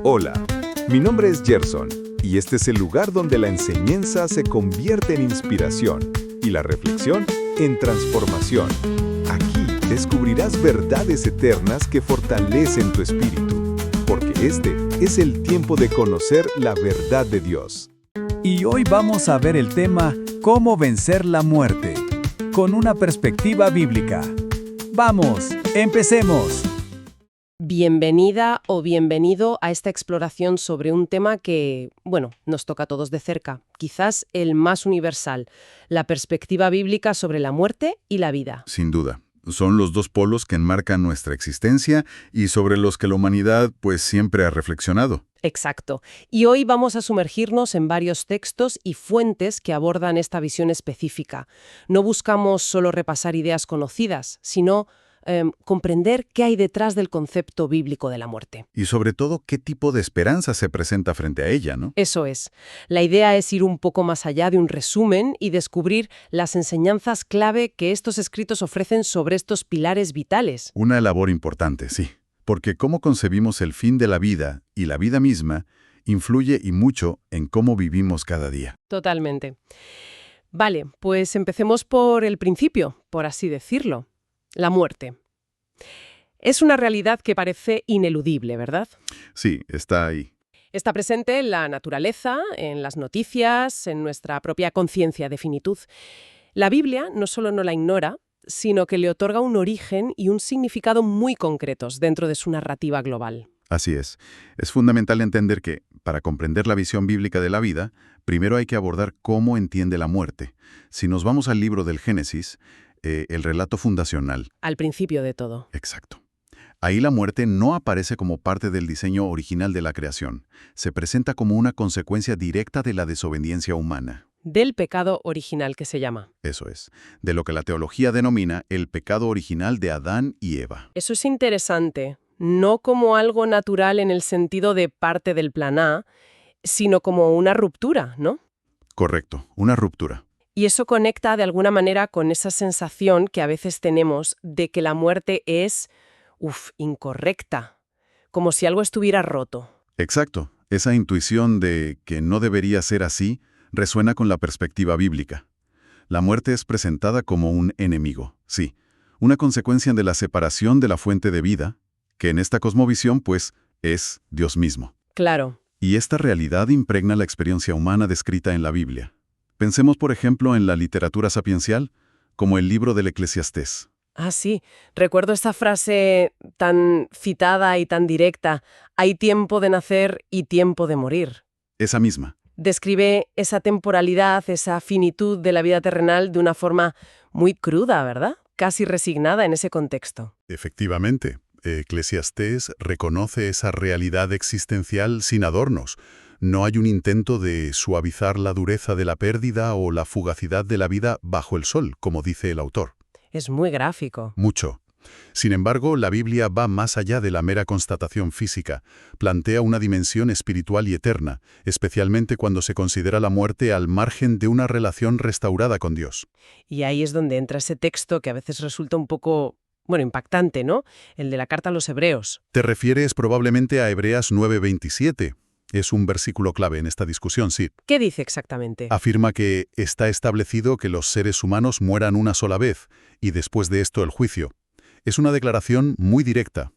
Hola, mi nombre es Gerson y este es el lugar donde la enseñanza se convierte en inspiración y la reflexión en transformación. Aquí descubrirás verdades eternas que fortalecen tu espíritu, porque este es el tiempo de conocer la verdad de Dios. Y hoy vamos a ver el tema ¿Cómo vencer la muerte? Con una perspectiva bíblica. ¡Vamos, empecemos! Bienvenida o bienvenido a esta exploración sobre un tema que, nos toca a todos de cerca, quizás el más universal, la perspectiva bíblica sobre la muerte y la vida. Sin duda. Son los dos polos que enmarcan nuestra existencia y sobre los que la humanidad siempre ha reflexionado. Exacto. Y hoy vamos a sumergirnos en varios textos y fuentes que abordan esta visión específica. No buscamos solo repasar ideas conocidas, sino comprender qué hay detrás del concepto bíblico de la muerte. Y sobre todo, qué tipo de esperanza se presenta frente a ella, ¿no? Eso es. La idea es ir un poco más allá de un resumen y descubrir las enseñanzas clave que estos escritos ofrecen sobre estos pilares vitales. Una labor importante, sí. Porque cómo concebimos el fin de la vida y la vida misma influye y mucho en cómo vivimos cada día. Totalmente. Vale, pues empecemos por el principio, por así decirlo. La muerte. Es una realidad que parece ineludible, ¿verdad? Sí, está ahí. Está presente en la naturaleza, en las noticias, en nuestra propia conciencia de finitud. La Biblia no solo no la ignora, sino que le otorga un origen y un significado muy concretos dentro de su narrativa global. Así es. Es fundamental entender que, para comprender la visión bíblica de la vida, primero hay que abordar cómo entiende la muerte. Si nos vamos al libro del Génesis, el relato fundacional. Al principio de todo. Exacto. Ahí la muerte no aparece como parte del diseño original de la creación. Se presenta como una consecuencia directa de la desobediencia humana. Del pecado original que se llama. Eso es. De lo que la teología denomina el pecado original de Adán y Eva. Eso es interesante. No como algo natural en el sentido de parte del plan A, sino como una ruptura, ¿no? Correcto, una ruptura. Y eso conecta de alguna manera con esa sensación que a veces tenemos de que la muerte es, incorrecta, como si algo estuviera roto. Exacto. Esa intuición de que no debería ser así resuena con la perspectiva bíblica. La muerte es presentada como un enemigo, sí, una consecuencia de la separación de la fuente de vida, que en esta cosmovisión, es Dios mismo. Claro. Y esta realidad impregna la experiencia humana descrita en la Biblia. Pensemos, por ejemplo, en la literatura sapiencial, como el libro del Eclesiastés. Ah, sí. Recuerdo esta frase tan citada y tan directa. Hay tiempo de nacer y tiempo de morir. Esa misma. Describe esa temporalidad, esa finitud de la vida terrenal de una forma muy cruda, ¿verdad? Casi resignada en ese contexto. Efectivamente, Eclesiastés reconoce esa realidad existencial sin adornos. No hay un intento de suavizar la dureza de la pérdida o la fugacidad de la vida bajo el sol, como dice el autor. Es muy gráfico. Mucho. Sin embargo, la Biblia va más allá de la mera constatación física. Plantea una dimensión espiritual y eterna, especialmente cuando se considera la muerte al margen de una relación restaurada con Dios. Y ahí es donde entra ese texto que a veces resulta un poco, impactante, ¿no? El de la carta a los Hebreos. Te refieres probablemente a Hebreas 9:27. Es un versículo clave en esta discusión, sí. ¿Qué dice exactamente? Afirma que está establecido que los seres humanos mueran una sola vez, y después de esto el juicio. Es una declaración muy directa.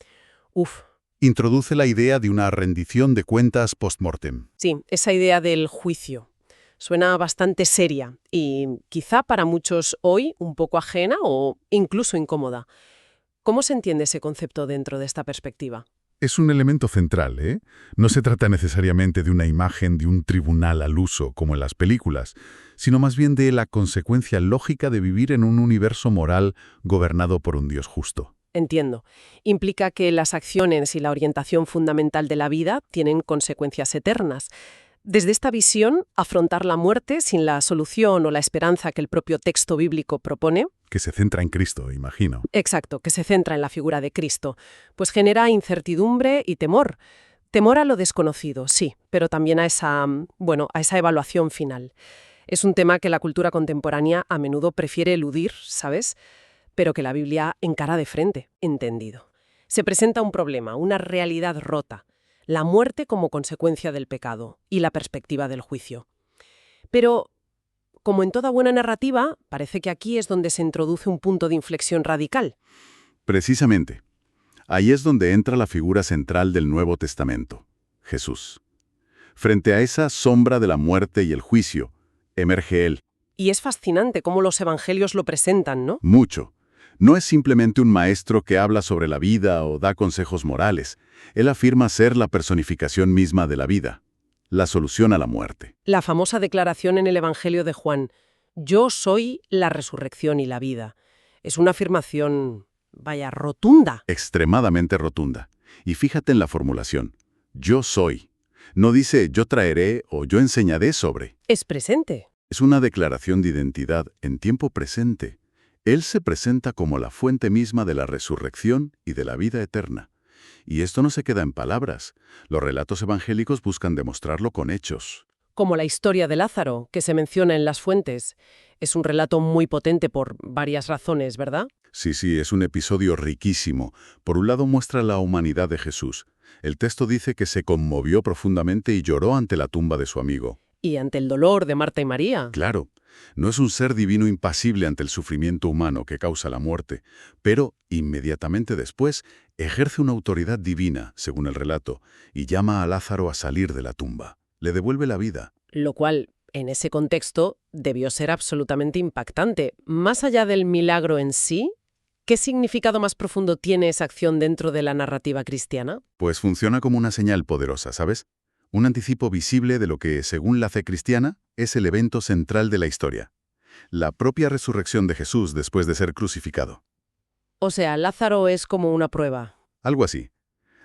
Introduce la idea de una rendición de cuentas post-mortem. Sí, esa idea del juicio. Suena bastante seria y quizá para muchos hoy un poco ajena o incluso incómoda. ¿Cómo se entiende ese concepto dentro de esta perspectiva? Es un elemento central, ¿eh? No se trata necesariamente de una imagen de un tribunal al uso, como en las películas, sino más bien de la consecuencia lógica de vivir en un universo moral gobernado por un Dios justo. Entiendo. Implica que las acciones y la orientación fundamental de la vida tienen consecuencias eternas. Desde esta visión, afrontar la muerte sin la solución o la esperanza que el propio texto bíblico propone. Que se centra en Cristo, imagino. Exacto, que se centra en la figura de Cristo. Pues genera incertidumbre y temor. Temor a lo desconocido, sí, pero también a esa evaluación final. Es un tema que la cultura contemporánea a menudo prefiere eludir, ¿sabes? Pero que la Biblia encara de frente, entendido. Se presenta un problema, una realidad rota. la muerte como consecuencia del pecado y la perspectiva del juicio. Pero, como en toda buena narrativa, parece que aquí es donde se introduce un punto de inflexión radical. Precisamente. Ahí es donde entra la figura central del Nuevo Testamento, Jesús. Frente a esa sombra de la muerte y el juicio, emerge Él. Y es fascinante cómo los evangelios lo presentan, ¿no? Mucho. No es simplemente un maestro que habla sobre la vida o da consejos morales. Él afirma ser la personificación misma de la vida, la solución a la muerte. La famosa declaración en el Evangelio de Juan, «Yo soy la resurrección y la vida». Es una afirmación, vaya, rotunda. Extremadamente rotunda. Y fíjate en la formulación. Yo soy. No dice yo traeré o yo enseñaré sobre. Es presente. Es una declaración de identidad en tiempo presente. Él se presenta como la fuente misma de la resurrección y de la vida eterna. Y esto no se queda en palabras. Los relatos evangélicos buscan demostrarlo con hechos. Como la historia de Lázaro, que se menciona en las fuentes. Es un relato muy potente por varias razones, ¿verdad? Sí, es un episodio riquísimo. Por un lado muestra la humanidad de Jesús. El texto dice que se conmovió profundamente y lloró ante la tumba de su amigo. Y ante el dolor de Marta y María. Claro, no es un ser divino impasible ante el sufrimiento humano que causa la muerte, pero inmediatamente después ejerce una autoridad divina, según el relato, y llama a Lázaro a salir de la tumba. Le devuelve la vida. Lo cual, en ese contexto, debió ser absolutamente impactante. Más allá del milagro en sí, ¿qué significado más profundo tiene esa acción dentro de la narrativa cristiana? Pues funciona como una señal poderosa, ¿sabes? Un anticipo visible de lo que, según la fe cristiana, es el evento central de la historia. La propia resurrección de Jesús después de ser crucificado. O sea, Lázaro es como una prueba. Algo así.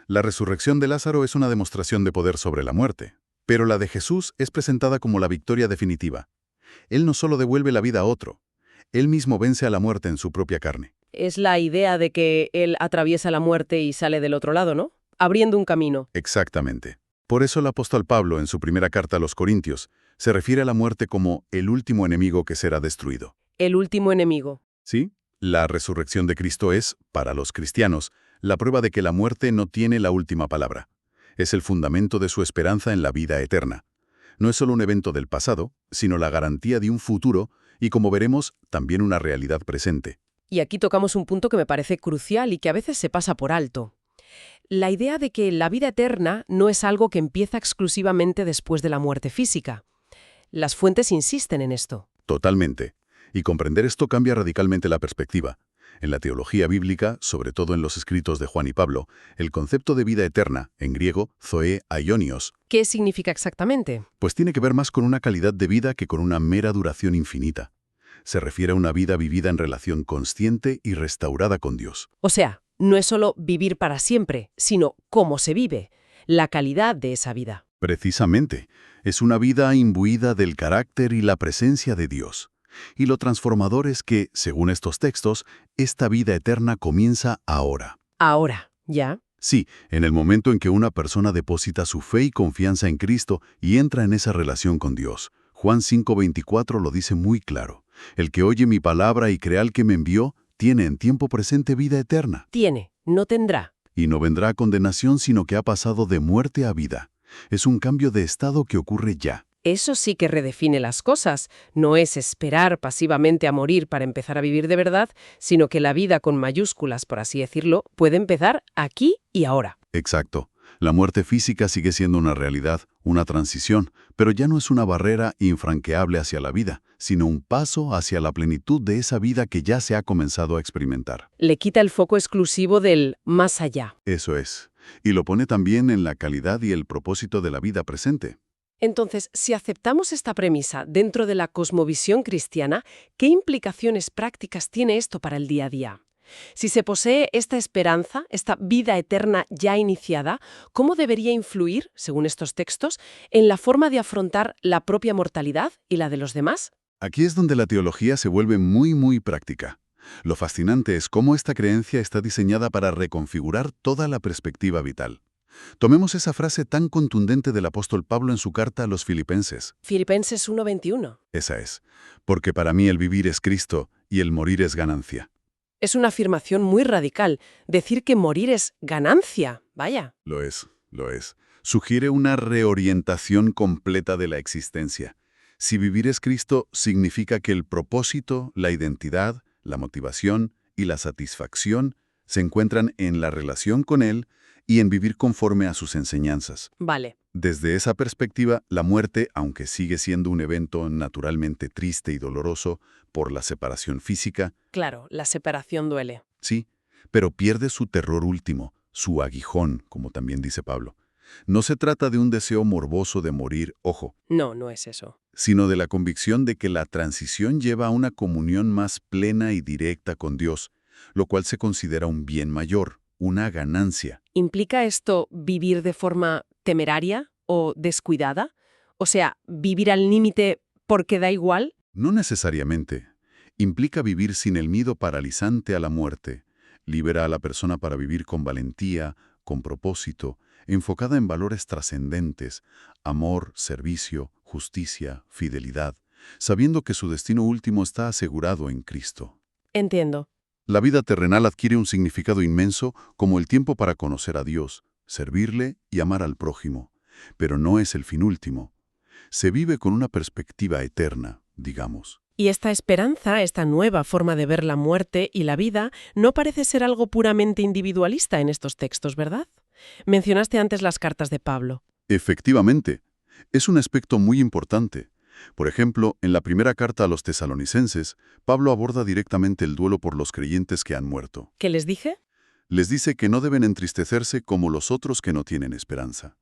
La resurrección de Lázaro es una demostración de poder sobre la muerte, pero la de Jesús es presentada como la victoria definitiva. Él no solo devuelve la vida a otro, él mismo vence a la muerte en su propia carne. Es la idea de que él atraviesa la muerte y sale del otro lado, ¿no? Abriendo un camino. Exactamente. Por eso el apóstol Pablo, en su primera carta a los Corintios, se refiere a la muerte como el último enemigo que será destruido. El último enemigo. ¿Sí? La resurrección de Cristo es, para los cristianos, la prueba de que la muerte no tiene la última palabra. Es el fundamento de su esperanza en la vida eterna. No es solo un evento del pasado, sino la garantía de un futuro y, como veremos, también una realidad presente. Y aquí tocamos un punto que me parece crucial y que a veces se pasa por alto. La idea de que la vida eterna no es algo que empieza exclusivamente después de la muerte física. Las fuentes insisten en esto. Totalmente. Y comprender esto cambia radicalmente la perspectiva. En la teología bíblica, sobre todo en los escritos de Juan y Pablo, el concepto de vida eterna, en griego, zoe aionios, ¿Qué significa exactamente? pues tiene que ver más con una calidad de vida que con una mera duración infinita. Se refiere a una vida vivida en relación consciente y restaurada con Dios. O sea, no es solo vivir para siempre, sino cómo se vive, la calidad de esa vida. Precisamente, es una vida imbuida del carácter y la presencia de Dios. Y lo transformador es que, según estos textos, esta vida eterna comienza ahora. Ahora, ¿ya? Sí, en el momento en que una persona deposita su fe y confianza en Cristo y entra en esa relación con Dios. Juan 5:24 lo dice muy claro. El que oye mi palabra y crea al que me envió, tiene en tiempo presente vida eterna. Tiene, no tendrá. Y no vendrá a condenación, sino que ha pasado de muerte a vida. Es un cambio de estado que ocurre ya. Eso sí que redefine las cosas. No es esperar pasivamente a morir para empezar a vivir de verdad, sino que la vida con mayúsculas, por así decirlo, puede empezar aquí y ahora. Exacto. La muerte física sigue siendo una realidad, una transición, pero ya no es una barrera infranqueable hacia la vida, sino un paso hacia la plenitud de esa vida que ya se ha comenzado a experimentar. Le quita el foco exclusivo del más allá. Eso es. Y lo pone también en la calidad y el propósito de la vida presente. Entonces, si aceptamos esta premisa dentro de la cosmovisión cristiana, ¿qué implicaciones prácticas tiene esto para el día a día? Si se posee esta esperanza, esta vida eterna ya iniciada, ¿cómo debería influir, según estos textos, en la forma de afrontar la propia mortalidad y la de los demás? Aquí es donde la teología se vuelve muy práctica. Lo fascinante es cómo esta creencia está diseñada para reconfigurar toda la perspectiva vital. Tomemos esa frase tan contundente del apóstol Pablo en su carta a los Filipenses. Filipenses 1:21. Esa es. Porque para mí el vivir es Cristo y el morir es ganancia. Es una afirmación muy radical. Decir que morir es ganancia. Vaya. Lo es. Sugiere una reorientación completa de la existencia. Si vivir es Cristo, significa que el propósito, la identidad, la motivación y la satisfacción se encuentran en la relación con Él y en vivir conforme a sus enseñanzas. Vale. Desde esa perspectiva, la muerte, aunque sigue siendo un evento naturalmente triste y doloroso por la separación física, Claro, la separación duele. sí, pero pierde su terror último, su aguijón, como también dice Pablo. No se trata de un deseo morboso de morir, ojo, No, no es eso. sino de la convicción de que la transición lleva a una comunión más plena y directa con Dios, lo cual se considera un bien mayor, una ganancia. ¿Implica esto vivir de forma temeraria o descuidada? O sea, vivir al límite porque da igual. No necesariamente. Implica vivir sin el miedo paralizante a la muerte. Libera a la persona para vivir con valentía, con propósito, enfocada en valores trascendentes, amor, servicio, justicia, fidelidad, sabiendo que su destino último está asegurado en Cristo. Entiendo. La vida terrenal adquiere un significado inmenso como el tiempo para conocer a Dios, servirle y amar al prójimo, pero no es el fin último. Se vive con una perspectiva eterna, digamos. Y esta esperanza, esta nueva forma de ver la muerte y la vida, no parece ser algo puramente individualista en estos textos, ¿verdad? Mencionaste antes las cartas de Pablo. Efectivamente, es un aspecto muy importante. Por ejemplo, en la primera carta a los tesalonicenses, Pablo aborda directamente el duelo por los creyentes que han muerto. ¿Qué les dije? Les dice que no deben entristecerse como los otros que no tienen esperanza.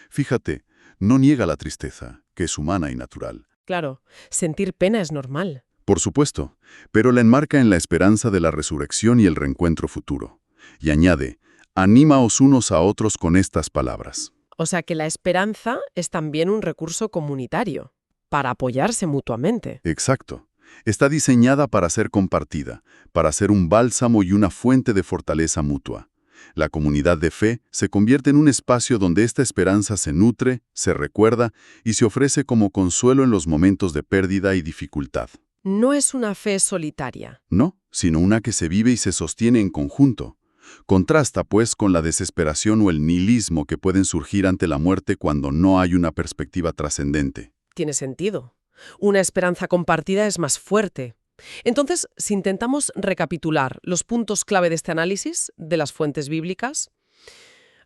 Fíjate, no niega la tristeza, que es humana y natural. Claro, sentir pena es normal. Por supuesto, pero la enmarca en la esperanza de la resurrección y el reencuentro futuro. Y añade, anímaos unos a otros con estas palabras. O sea que la esperanza es también un recurso comunitario, para apoyarse mutuamente. Exacto. Está diseñada para ser compartida, para ser un bálsamo y una fuente de fortaleza mutua. La comunidad de fe se convierte en un espacio donde esta esperanza se nutre, se recuerda y se ofrece como consuelo en los momentos de pérdida y dificultad. No es una fe solitaria. No, sino una que se vive y se sostiene en conjunto. Contrasta, pues, con la desesperación o el nihilismo que pueden surgir ante la muerte cuando no hay una perspectiva trascendente. Tiene sentido. Una esperanza compartida es más fuerte. Entonces, si intentamos recapitular los puntos clave de este análisis de las fuentes bíblicas,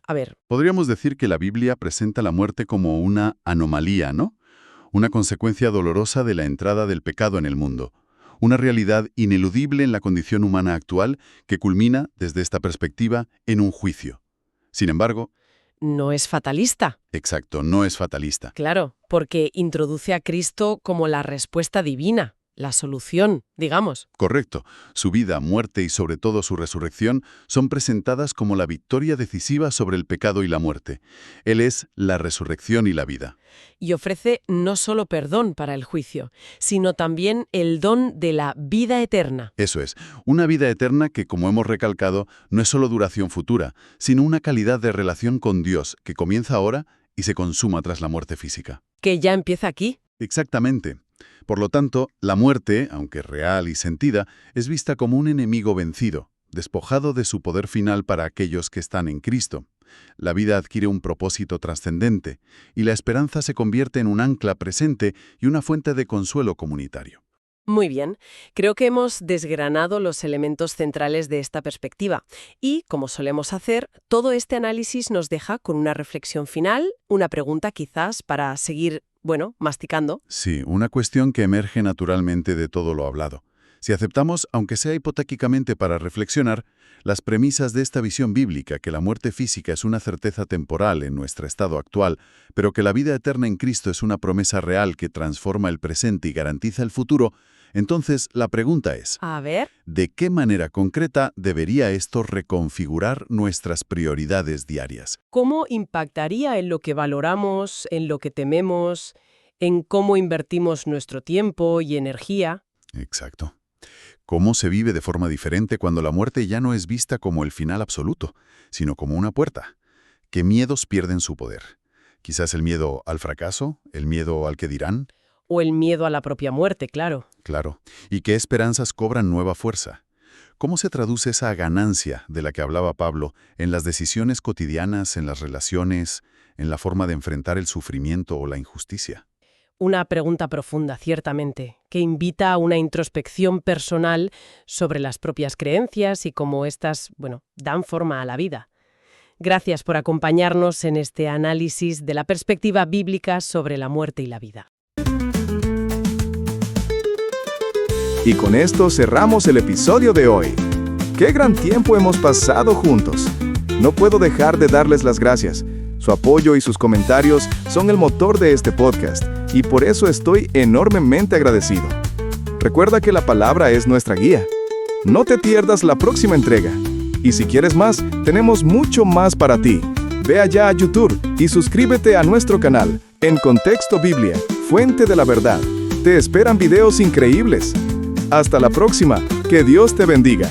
a ver, Podríamos decir que la Biblia presenta la muerte como una anomalía, ¿no? Una consecuencia dolorosa de la entrada del pecado en el mundo. Una realidad ineludible en la condición humana actual que culmina, desde esta perspectiva, en un juicio. Sin embargo, no es fatalista. exacto, no es fatalista. Claro, porque introduce a Cristo como la respuesta divina, la solución, digamos. Correcto. Su vida, muerte y sobre todo su resurrección son presentadas como la victoria decisiva sobre el pecado y la muerte. Él es la resurrección y la vida. Y ofrece no solo perdón para el juicio, sino también el don de la vida eterna. Eso es, una vida eterna que, como hemos recalcado, no es solo duración futura, sino una calidad de relación con Dios que comienza ahora y se consuma tras la muerte física. Que ya empieza aquí. Exactamente. Por lo tanto, la muerte, aunque real y sentida, es vista como un enemigo vencido, despojado de su poder final para aquellos que están en Cristo. La vida adquiere un propósito trascendente, y la esperanza se convierte en un ancla presente y una fuente de consuelo comunitario. Muy bien, creo que hemos desgranado los elementos centrales de esta perspectiva y, como solemos hacer, todo este análisis nos deja con una reflexión final, una pregunta quizás para seguir, masticando. Sí, una cuestión que emerge naturalmente de todo lo hablado. Si aceptamos, aunque sea hipotéticamente para reflexionar, las premisas de esta visión bíblica, que la muerte física es una certeza temporal en nuestro estado actual, pero que la vida eterna en Cristo es una promesa real que transforma el presente y garantiza el futuro, entonces la pregunta es, A ver, ¿de qué manera concreta debería esto reconfigurar nuestras prioridades diarias? ¿cómo impactaría en lo que valoramos, en lo que tememos, en cómo invertimos nuestro tiempo y energía? Exacto. ¿Cómo se vive de forma diferente cuando la muerte ya no es vista como el final absoluto, sino como una puerta? ¿Qué miedos pierden su poder? Quizás el miedo al fracaso, el miedo al que dirán. O el miedo a la propia muerte, claro. Claro. ¿Y qué esperanzas cobran nueva fuerza? ¿Cómo se traduce esa ganancia de la que hablaba Pablo en las decisiones cotidianas, en las relaciones, en la forma de enfrentar el sufrimiento o la injusticia. Una pregunta profunda, ciertamente, que invita a una introspección personal sobre las propias creencias y cómo éstas, dan forma a la vida. Gracias por acompañarnos en este análisis de la perspectiva bíblica sobre la muerte y la vida. Y con esto cerramos el episodio de hoy. ¡Qué gran tiempo hemos pasado juntos! No puedo dejar de darles las gracias. Su apoyo y sus comentarios son el motor de este podcast, y por eso estoy enormemente agradecido. Recuerda que la palabra es nuestra guía. No te pierdas la próxima entrega. Y si quieres más, tenemos mucho más para ti. Ve allá a YouTube y suscríbete a nuestro canal, En Contexto Biblia, Fuente de la Verdad. Te esperan videos increíbles. Hasta la próxima. Que Dios te bendiga.